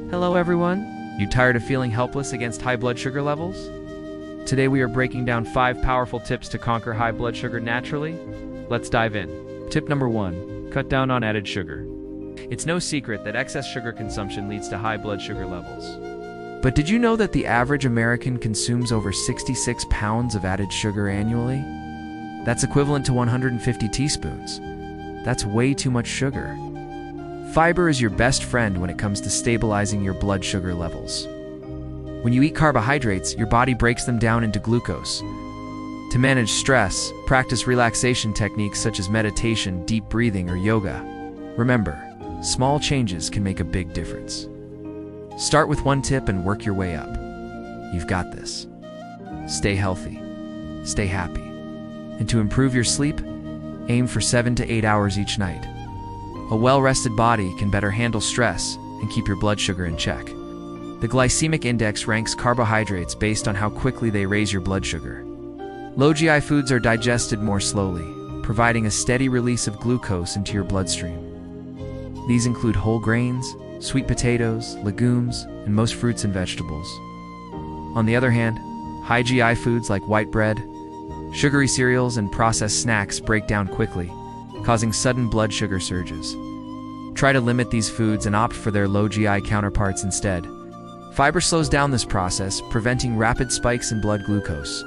Hello everyone. You tired of feeling helpless against high blood sugar levels? Today we are breaking down 5 powerful tips to conquer high blood sugar naturally. Let's dive in. Tip number 1. Cut down on added sugar. It's no secret that excess sugar consumption leads to high blood sugar levels. But did you know that the average American consumes over 66 pounds of added sugar annually? That's equivalent to 150 teaspoons. That's way too much sugar. Fiber is your best friend when it comes to stabilizing your blood sugar levels. When you eat carbohydrates, your body breaks them down into glucose. To manage stress, practice relaxation techniques such as meditation, deep breathing, or yoga. Remember, small changes can make a big difference. Start with one tip and work your way up. You've got this. Stay healthy. Stay happy. And to improve your sleep, aim for 7 to 8 hours each night. A well-rested body can better handle stress and keep your blood sugar in check. The glycemic index ranks carbohydrates based on how quickly they raise your blood sugar. Low GI foods are digested more slowly, providing a steady release of glucose into your bloodstream. These include whole grains, sweet potatoes, legumes, and most fruits and vegetables. On the other hand, high GI foods like white bread, sugary cereals, and processed snacks break down quickly, causing sudden blood sugar surges. Try to limit these foods and opt for their low GI counterparts instead. Fiber slows down this process, preventing rapid spikes in blood glucose.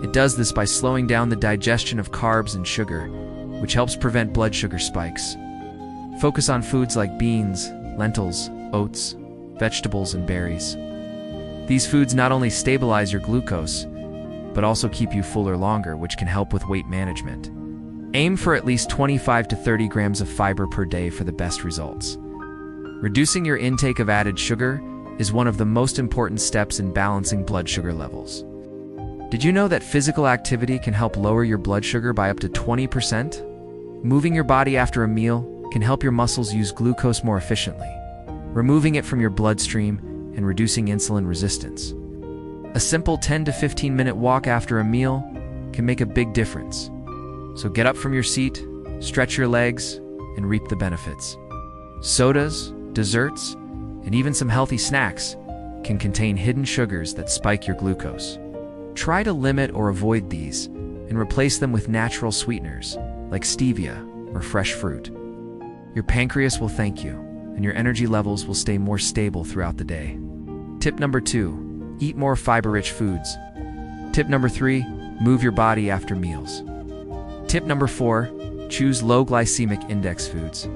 It does this by slowing down the digestion of carbs and sugar, which helps prevent blood sugar spikes. Focus on foods like beans, lentils, oats, vegetables, and berries. These foods not only stabilize your glucose, but also keep you fuller longer, which can help with weight management. Aim for at least 25 to 30 grams of fiber per day for the best results. Reducing your intake of added sugar is one of the most important steps in balancing blood sugar levels. Did you know that physical activity can help lower your blood sugar by up to 20%? Moving your body after a meal can help your muscles use glucose more efficiently, removing it from your bloodstream and reducing insulin resistance. A simple 10 to 15 minute walk after a meal can make a big difference. So get up from your seat, stretch your legs, and reap the benefits. Sodas, desserts, and even some healthy snacks can contain hidden sugars that spike your glucose. Try to limit or avoid these and replace them with natural sweeteners like stevia or fresh fruit. Your pancreas will thank you, and your energy levels will stay more stable throughout the day. Tip number 2, eat more fiber-rich foods. Tip number 3, move your body after meals. Tip number 4, choose low glycemic index foods.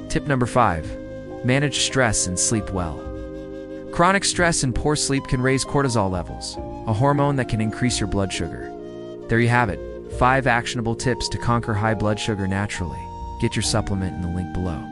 Tip number 5, manage stress and sleep well. Chronic stress and poor sleep can raise cortisol levels, a hormone that can increase your blood sugar. There you have it, 5 actionable tips to conquer high blood sugar naturally. Get your supplement in the link below.